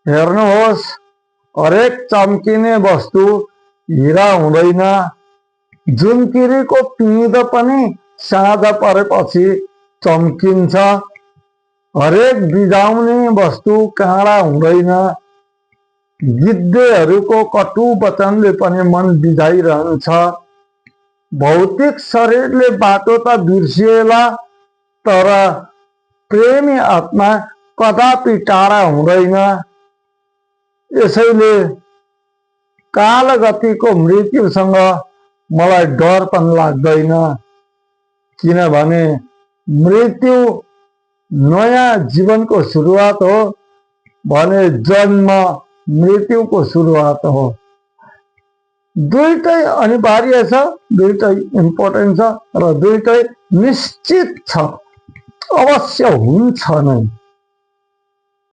हेर्नुहोस्, हरेक चम्किने वस्तु हीरा हुँदैन। जुनकिरीको पिँध पनि साँझ परेपछि चम्किन्छ। हरेक बिजाउने वस्तु काँडा हुँदैन। गिद्धेहरूको कटु वचनले पनि मन बिझाइरहन्छ। भौतिक शरीरले बाटो त बिर्सिएला, तर प्रेमी आत्मा कदापि टाढा हुँदैन। यसैले कालगतिको मृत्युसँग मलाई डर पनि लाग्दैन, किनभने मृत्यु नयाँ जीवनको सुरुवात हो भने जन्म मृत्युको सुरुवात हो। दुईटै अनिवार्य छ, दुईटै इम्पोर्टेन्ट छ र दुईटै निश्चित छ, अवश्य हुन्छ नै।